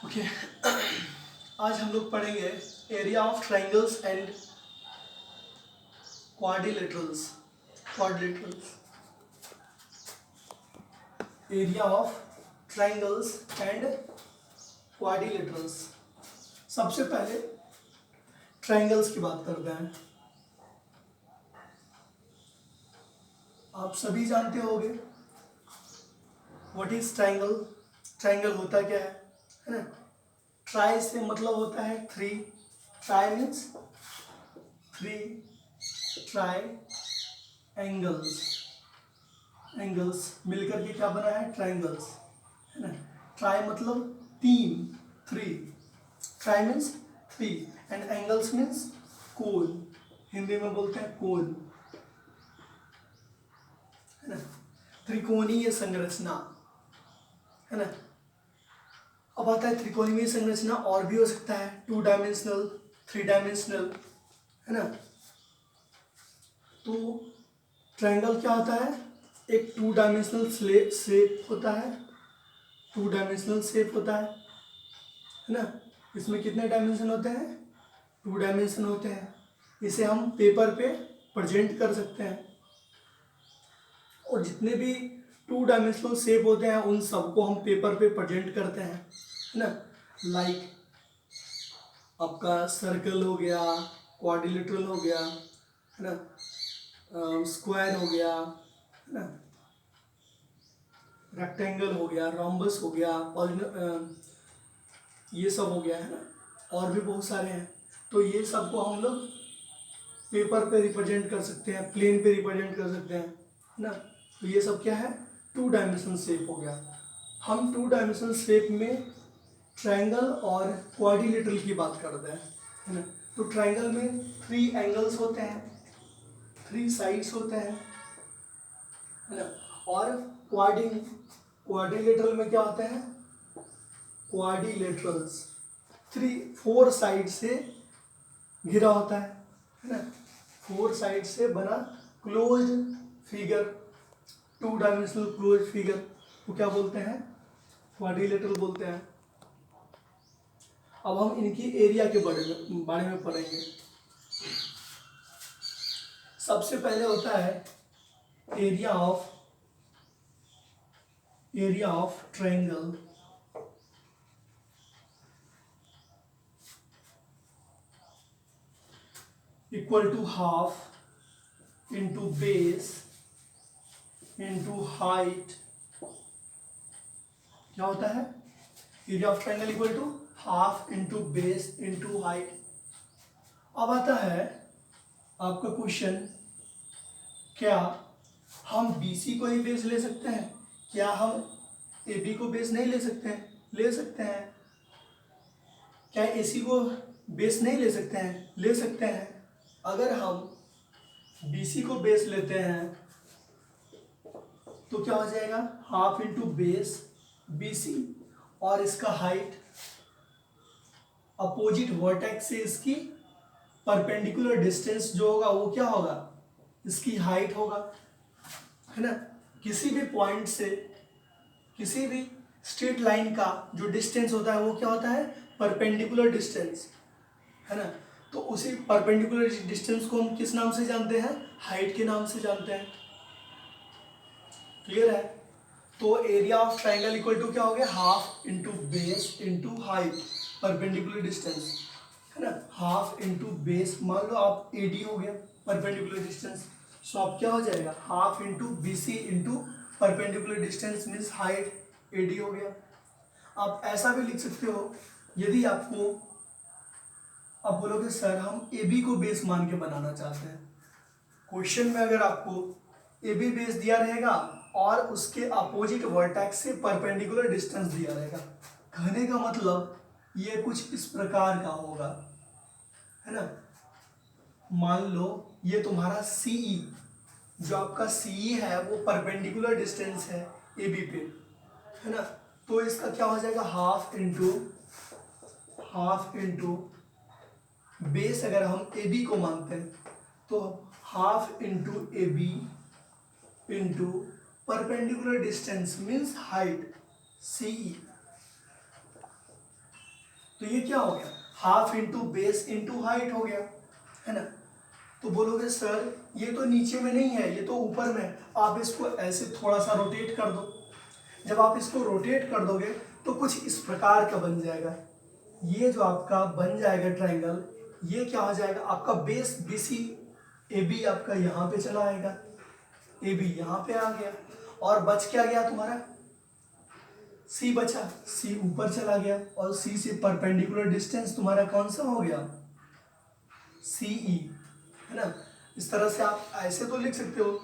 Okay आज हम लोग पढ़ेंगे area of triangles and quadrilaterals. Quadrilaterals, area of triangles and quadrilaterals. सबसे पहले ट्राइंगल्स की बात करते हैं। आप सभी जानते होंगे व्हाट इज ट्राइंगल। ट्राइंगल होता क्या है ना। ट्राई से मतलब होता है three. Try means three. Try angles, angles मिलकर के क्या बना है, ट्राइंगल्स, है ना। ट्राई मतलब तीन, three. Try means three and angles means कोण। हिंदी में बोलते हैं कोण, है ना। त्रिकोणीय संरचना, है ना। अब आता है त्रिकोणीय संरचना और भी हो सकता है, टू डायमेंशनल, थ्री डायमेंशनल, है ना। तो ट्रायंगल क्या होता है, एक टू डायमेंशनल शेप होता है, टू डायमेंशनल शेप होता है ना। इसमें कितने डायमेंशन होते हैं, टू डायमेंशन होते हैं। इसे हम पेपर पे प्रेजेंट कर सकते हैं और जितने भी टू डायमेंशनल शेप होते हैं उन सबको हम पेपर पे प्रेजेंट करते हैं, है ना। लाइक आपका सर्कल हो गया, क्वाड्रिलेटरल हो गया, है ना, स्क्वायर हो गया, है ना, रेक्टेंगल हो गया, रोम्बस हो गया, ये सब हो गया, है ना। और भी बहुत सारे हैं। तो ये सबको हम लोग पेपर पे रिप्रेजेंट कर सकते हैं, प्लेन पे रिप्रेजेंट कर सकते हैं, है ना। तो ये सब क्या है, टू डायमेंशनल शेप हो गया। हम टू डायमेंशनल शेप में ट्रायंगल और क्वाड्रिलेटरल की बात करते हैं, है ना। तो ट्रायंगल में थ्री एंगल्स होते हैं, थ्री साइड्स होते हैं, है ना। और क्वाड्रिलेटरल में क्या होते हैं, क्वाड्रिलेटरल्स थ्री, फोर साइड से घिरा होता है ना। फोर साइड से बना closed figure, two dimensional closed figure को क्या बोलते हैं, क्वाड्रिलेटरल बोलते हैं। अब हम इनकी एरिया के बारे में पढ़ेंगे। सबसे पहले होता है area of triangle equal to half into base into height. क्या होता है, area of triangle equal to half into base into height. अब आता है आपका क्वेश्चन, क्या हम बीसी को ही बेस ले सकते हैं, क्या हम एबी को बेस नहीं ले सकते हैं, ले सकते हैं। क्या एसी को बेस नहीं ले सकते हैं, ले सकते हैं। अगर हम बीसी को बेस लेते हैं तो क्या हो जाएगा, हाफ इंटू बेस बीसी और इसका हाइट अपोजिट वर्टेक्स से इसकी परपेंडिकुलर डिस्टेंस जो होगा वो क्या होगा, इसकी हाइट होगा, है ना। किसी भी पॉइंट से किसी भी स्ट्रेट लाइन का जो डिस्टेंस होता है वो क्या होता है, परपेंडिकुलर डिस्टेंस, है ना। तो उसी परपेंडिकुलर डिस्टेंस को हम किस नाम से जानते हैं, हाइट के नाम से जानते हैं। क्लियर है। तो area of triangle equal to क्या हो गया, half into base into height, perpendicular distance, है ना। हाफ इंटू बेस, मान लो आप एडी हो गया परपेंडिकुलर डिस्टेंस, सो आप क्या हो जाएगा, half into BC into perpendicular distance means height AD हो गया। आप ऐसा भी लिख सकते हो, यदि आपको आप बोलोगे सर हम ए बी को बेस मान के बनाना चाहते हैं, क्वेश्चन में अगर आपको ए बी बेस दिया रहेगा और उसके अपोजिट वर्टेक्स से परपेंडिकुलर डिस्टेंस दिया रहेगा, कहने का मतलब ये कुछ इस प्रकार का होगा, है ना। मान लो ये तुम्हारा सीई, जो आपका सीई है वो परपेंडिकुलर डिस्टेंस है ए बी पे, है ना। तो इसका क्या हो जाएगा, हाफ इंटू बेस, अगर हम ए बी को मानते हैं तो half into A B into perpendicular distance means height CE, तो ये क्या हो गया, half into base into height हो गया, है ना। तो बोलोगे सर ये तो नीचे में नहीं है, ये तो ऊपर में है, आप इसको ऐसे थोड़ा सा रोटेट कर दो। जब आप इसको रोटेट कर दोगे तो कुछ इस प्रकार का बन जाएगा। ये जो आपका बन जाएगा ट्रायंगल, ये क्या हो जाएगा, आपका बेस BC AB आपका यहाँ पे चला आएगा, AB यहाँ पे आ गया, और बच क्या गया तुम्हारा, C बचा, C ऊपर चला गया, और C से परपेंडिकुलर डिस्टेंस तुम्हारा कौन सा हो गया, CE, है ना। इस तरह से आप ऐसे तो लिख सकते हो,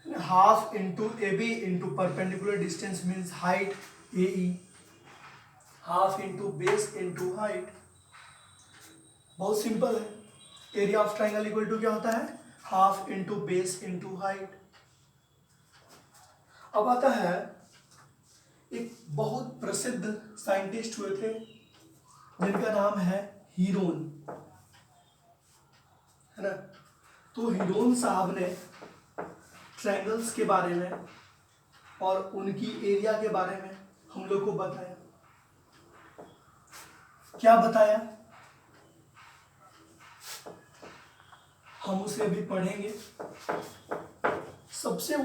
half into AB into perpendicular distance means height AE, half into base into height. बहुत सिंपल है। Area of triangle equal to क्या होता है, half into base into height. अब आता है, एक बहुत प्रसिद्ध साइंटिस्ट हुए थे जिनका नाम है हीरोन, है ना। तो हीरोन साहब ने ट्रायंगल्स के बारे में और उनकी एरिया के बारे में हम लोग को बताया। क्या बताया, हम उसे अभी पढ़ेंगे। सबसे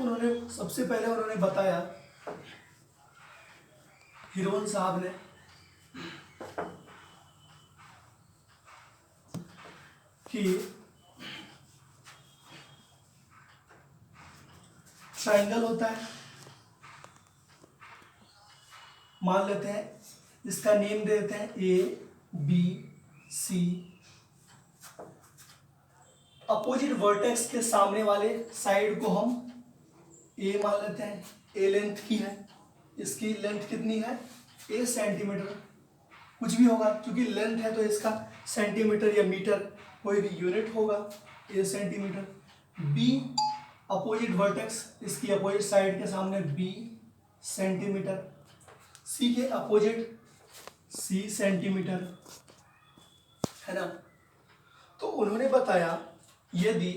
पहले उन्होंने बताया, हीरोन साहब ने, कि ट्रायंगल होता है, मान लेते हैं इसका नेम दे देते हैं ABC। अपोजिट वर्टेक्स के सामने वाले साइड को हम A मान लेते हैं, A लेंथ की है, इसकी लेंथ कितनी है, A सेंटीमीटर, कुछ भी होगा क्योंकि लेंथ है तो इसका सेंटीमीटर या मीटर कोई भी यूनिट होगा, A centimetre. B opposite vertex, इसकी अपोजिट साइड के सामने B सेंटीमीटर, C के अपोजिट C सेंटीमीटर, है ना। तो उन्होंने बताया, यदि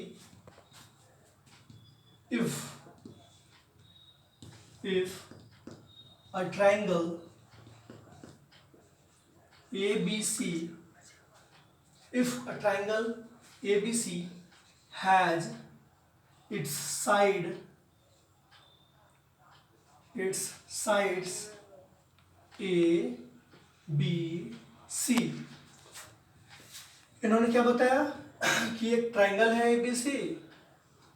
if a triangle ABC, if a triangle ABC has its sides A B C, इन्होंने क्या बताया कि एक ट्रायंगल है ABC,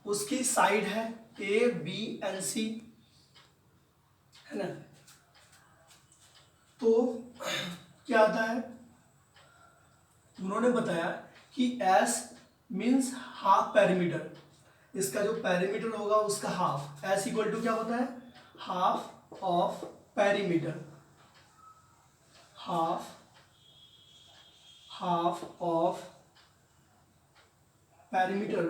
उसकी साइड है A B and C, है ना। तो क्या आता है, उन्होंने बताया कि S मीन्स हाफ पेरीमीटर, इसका जो पेरीमीटर होगा उसका हाफ, S इक्वल टू क्या होता है, half of perimeter, half of perimeter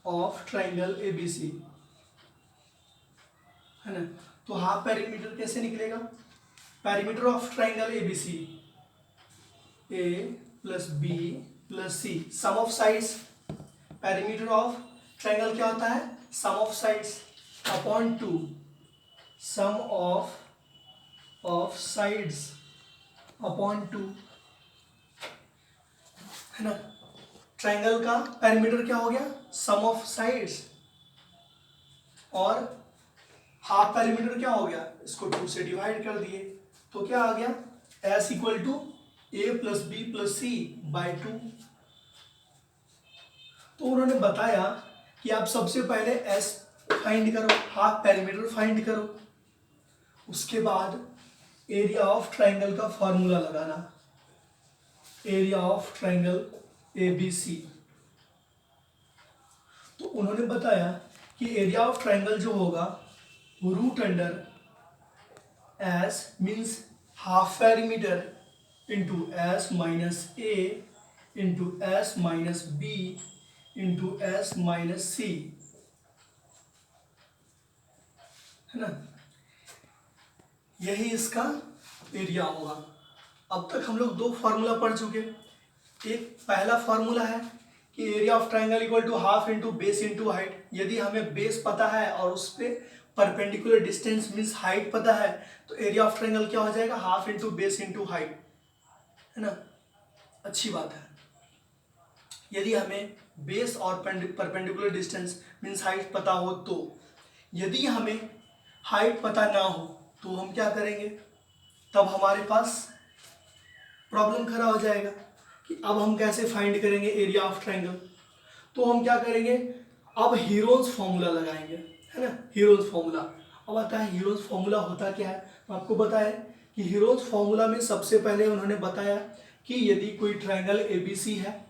of triangle ABC, है ना। तो हाफ पेरीमीटर कैसे निकलेगा, perimeter of triangle ABC A plus B plus C, sum of sides, perimeter of triangle क्या होता है, sum of sides upon 2, sum of sides upon 2, है ना। ट्राइंगल का पेरीमीटर क्या हो गया, सम ऑफ साइड्स, और हाफ पेरीमीटर क्या हो गया, इसको 2 से डिवाइड कर दिए, तो क्या आ गया, S equal to A plus B plus C by 2। तो उन्होंने बताया कि आप सबसे पहले S फाइंड करो, हाफ पेरीमीटर फाइंड करो, उसके बाद एरिया ऑफ ट्राइंगल का फॉर्मूला लगाना, एरिया ऑफ ट्राइंगल ABC। तो उन्होंने बताया कि एरिया ऑफ ट्राइंगल जो होगा वो root under S means half perimeter into S minus A into S minus B into S minus C, है ना। यही इसका एरिया होगा। अब तक हम लोग 2 फार्मूला पढ़ चुके। एक पहला फार्मूला है कि area of triangle equal to half into base into height. यदि हमें बेस पता है और उस पर परपेंडिकुलर डिस्टेंस मीन्स हाइट पता है, तो एरिया ऑफ ट्रायंगल क्या हो जाएगा, half into base into height, है ना। अच्छी बात है। यदि हमें बेस और परपेंडिकुलर डिस्टेंस मीन्स हाइट पता हो, तो यदि हमें हाइट पता ना हो तो हम क्या करेंगे, तब हमारे पास प्रॉब्लम खड़ा हो जाएगा कि अब हम कैसे फाइंड करेंगे एरिया ऑफ ट्रायंगल। तो हम क्या करेंगे, अब हीरोन्स फॉर्मूला लगाएंगे, है ना। हीरोन्स फॉर्मूला, अब आता है हीरोन्स फॉर्मूला होता क्या है, तो आपको बताया कि हीरोन्स फॉर्मूला में सबसे पहले उन्होंने बताया कि यदि कोई ट्रायंगल एबीसी है,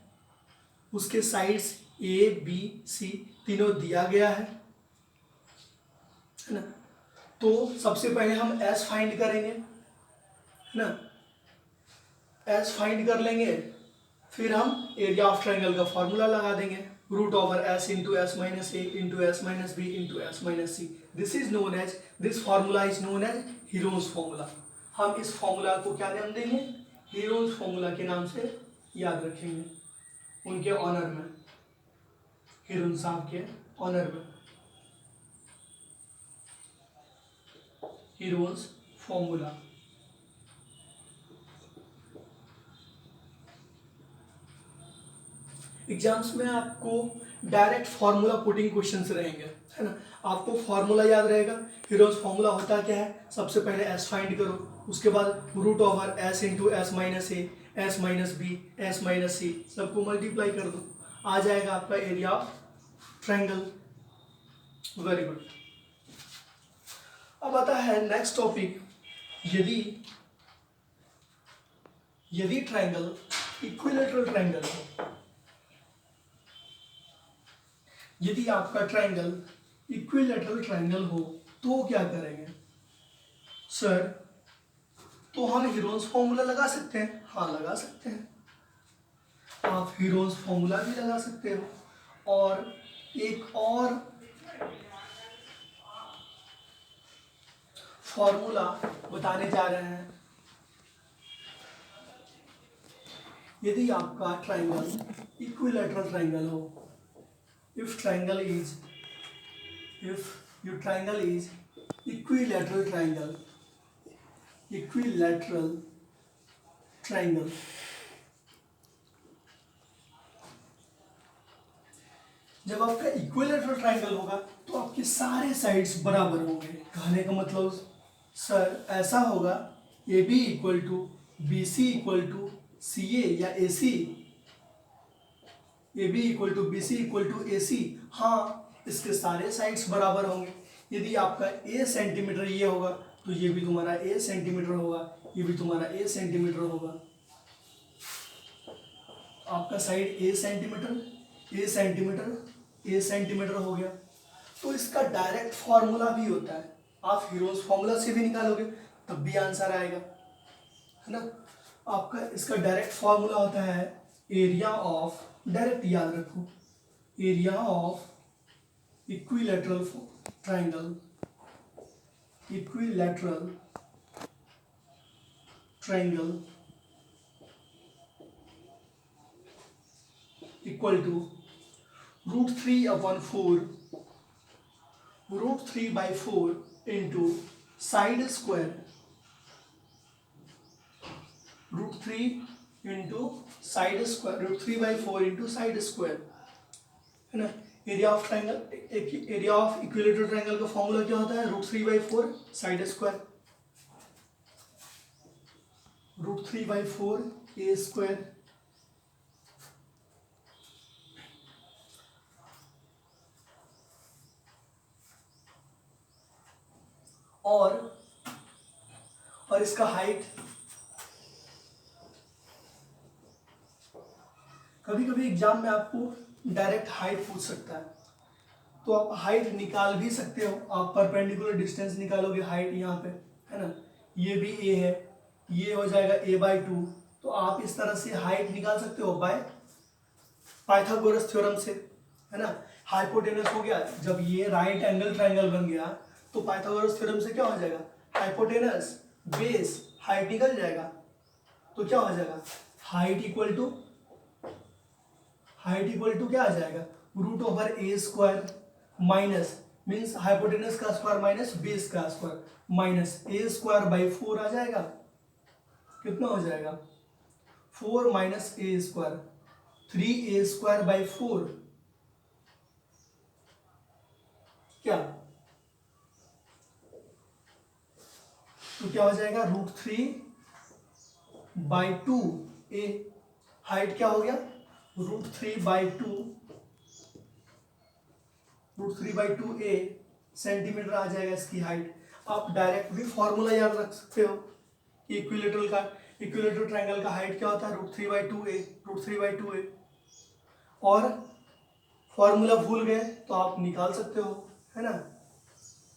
उसके साइड्स ए बी सी तीनों दिया गया है ना, तो सबसे पहले हम एस फाइंड करेंगे, है ना। एस फाइंड कर लेंगे, फिर हम एरिया ऑफ ट्रायंगल का फॉर्मूला लगा देंगे, root over S into S minus A into S minus B into S minus C. This formula is known as Heron's formula. हम इस फॉर्मूला को क्या नाम देंगे, हीरोन्स फॉर्मूला के नाम से याद रखेंगे, उनके ऑनर में, हीरोन साहब के ऑनर में, हीरोन्स फॉर्मूला। एग्जाम्स में आपको डायरेक्ट फार्मूला पुटिंग क्वेश्चंस रहेंगे, है ना। आपको फार्मूला याद रहेगा, हीरोज फार्मूला होता क्या है, सबसे पहले एस फाइंड करो, उसके बाद root over S into S minus a s minus b s minus c, सबको मल्टीप्लाई कर दो, आ जाएगा आपका area of triangle. Very good. अब आता है नेक्स्ट टॉपिक, यदि यदि ट्रायंगल इक्विलैटरल ट्रायंगल है, यदि आपका ट्रायंगल इक्विलैटरल ट्रायंगल हो तो क्या करेंगे सर, तो हम हीरोन्स फॉर्मूला लगा सकते हैं, हाँ लगा सकते हैं, आप हीरोन्स फॉर्मूला भी लगा सकते हो। और एक और फॉर्मूला बताने जा रहे हैं, यदि आपका ट्रायंगल इक्विलैटरल ट्रायंगल हो, if your triangle is equilateral triangle, जब आपका इक्विलैटरल ट्रायंगल होगा तो आपके सारे साइड्स बराबर होंगे। कहने का मतलब सर ऐसा होगा, A B equal to B C equal to C A या A C, A B equal to B C equal to A C, हाँ इसके सारे साइड्स बराबर होंगे। यदि आपका ए सेंटीमीटर ये होगा तो ये भी तुम्हारा ए सेंटीमीटर होगा, ये भी तुम्हारा ए सेंटीमीटर होगा। आपका side A centimetre A centimetre A centimetre हो गया। तो इसका डायरेक्ट फॉर्मूला भी होता है, आप हीरोज फॉर्मूला से भी निकालोगे तब भी आंसर आएगा, है ना। आपका इसका डायरेक्ट फॉर्मूला होता है एरिया ऑफ, डायरेक्ट याद रखो, area of equilateral triangle, equilateral triangle equal to √3/4 √3/4 into side square, √3 into side square, √3/4 into side square, है ना। Area of triangle, area of equilateral triangle का फॉर्मूला क्या होता है, √3/4 साइड स्क्वायर, √3/4 ए स्क्वायर, और इसका हाइट, कभी कभी एग्जाम में आपको डायरेक्ट हाइट पूछ सकता है, तो आप हाइट निकाल भी सकते हो, आप परपेंडिकुलर डिस्टेंस निकालोगे हाइट यहाँ पे, है ना। ये भी ए है, ये हो जाएगा a/2, तो आप इस तरह से हाइट निकाल सकते हो बाय पाइथागोरस थ्योरम से, है ना। हाइपोटेनस हो गया, जब ये राइट एंगल ट्रायंगल बन गया तो पाइथागोरस थ्योरम से क्या हो जाएगा, हाइपोटेनस बेस हाइट निकल जाएगा, तो क्या हो जाएगा, हाइट इक्वल टू क्या आ जाएगा, √a² माइनस मीन्स हाइपोटेनस का स्क्वायर माइनस बेस का square minus A square by 4 आ जाएगा। कितना हो जाएगा 4 minus A square 3a square by 4 क्या, तो क्या हो जाएगा √3/2 ए। हाइट क्या हो गया √3/2 ए सेंटीमीटर आ जाएगा इसकी हाइट। आप डायरेक्ट भी फॉर्मूला याद रख सकते हो कि इक्विलेटरल ट्रायंगल का हाइट क्या होता है √3/2 ए। और फॉर्मूला भूल गए तो आप निकाल सकते हो, है ना।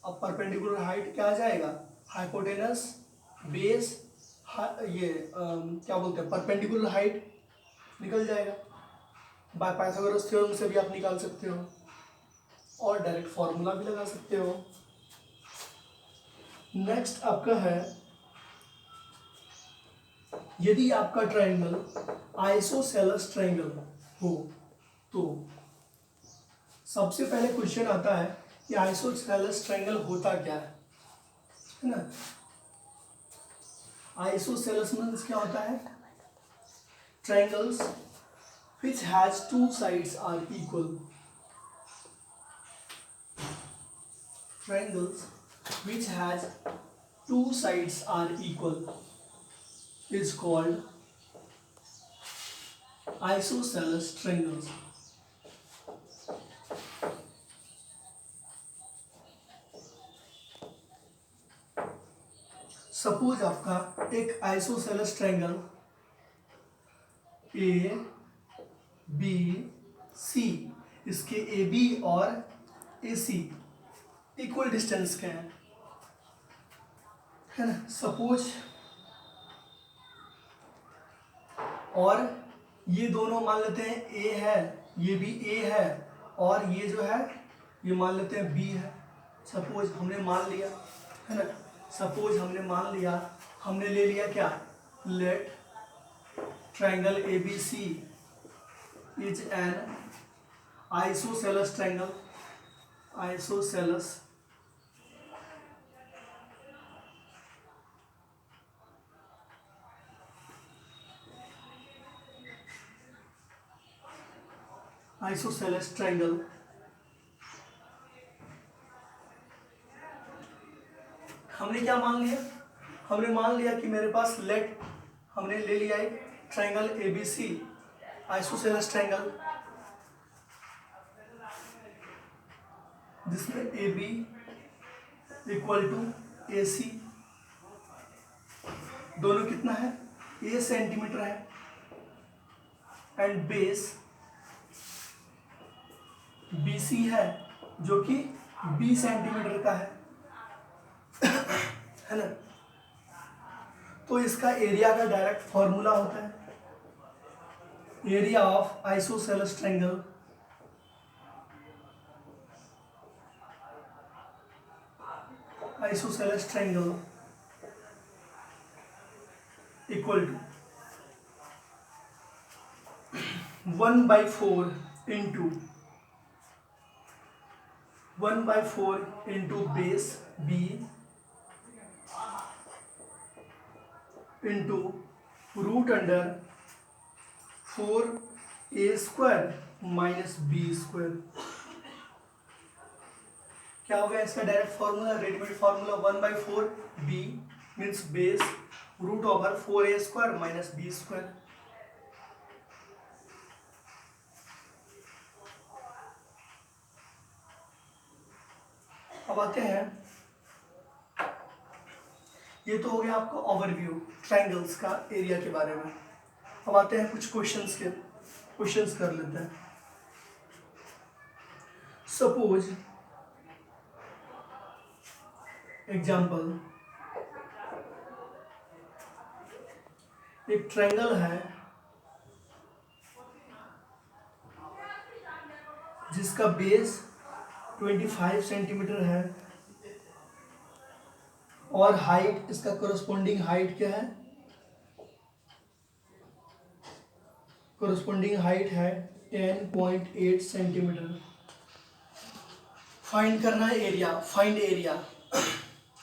अब परपेंडिकुलर हाइट क्या आ जाएगा, हाइपोटेनस बेस क्या बोलते हैं परपेंडिकुलर हाइट निकल जाएगा। बाय पाइथागोरस थ्योरम से भी आप निकाल सकते हो और डायरेक्ट फॉर्मूला भी लगा सकते हो। नेक्स्ट आपका है, यदि आपका ट्रायंगल आइसोसेलेस ट्रायंगल हो तो सबसे पहले क्वेश्चन आता है कि आइसोसेलेस ट्रायंगल होता क्या है ना। आइसोसेलेस मींस क्या होता है, triangles which has two sides are equal, triangles which has two sides are equal is called isosceles triangles. Suppose आपका एक isosceles triangle A B C, इसके ए बी और ए सी इक्वल डिस्टेंस के हैं, है ना। सपोज और ये दोनों मान लेते हैं ए है, ये भी ए है, और ये जो है ये मान लेते हैं बी है। सपोज हमने मान लिया, है ना, सपोज हमने मान लिया, हमने ले लिया क्या, let triangle A B C is an isosceles triangle, isosceles isosceles triangle. हमने क्या मान लिया, हमने मान लिया कि मेरे पास लेट, हमने ले लिया एक triangle A B C isosceles triangle जिसमें A B equal to A C, दोनों कितना है, ए सेंटीमीटर है, एंड बेस बी सी है जो कि बी सेंटीमीटर का है ना। तो इसका एरिया का डायरेक्ट फॉर्मूला होता है, area of isosceles triangle equal to 1/4 into base b into √4a² minus b square. क्या हो गया इसका direct formula, readymade formula 1/4 b means base √4a² minus b square. अब आते हैं, ये तो हो गया आपका ओवरव्यू ट्रायंगल्स का एरिया के बारे में। अब आते हैं कुछ क्वेश्चंस कर लेते हैं। सपोज एग्जाम्पल, एक ट्रायंगल है जिसका बेस 25 सेंटीमीटर है और हाइट, इसका कोरस्पोंडिंग हाइट क्या है, कोरस्पोंडिंग हाइट है 10.8 सेंटीमीटर। फाइंड करना है एरिया, फाइंड एरिया।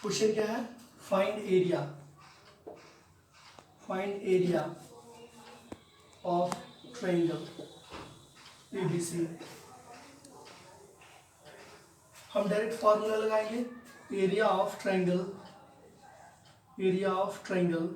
क्वेश्चन क्या है? Find area, find area of triangle ABC. हम डायरेक्ट फॉर्मूला लगाएंगे, area of triangle, area of triangle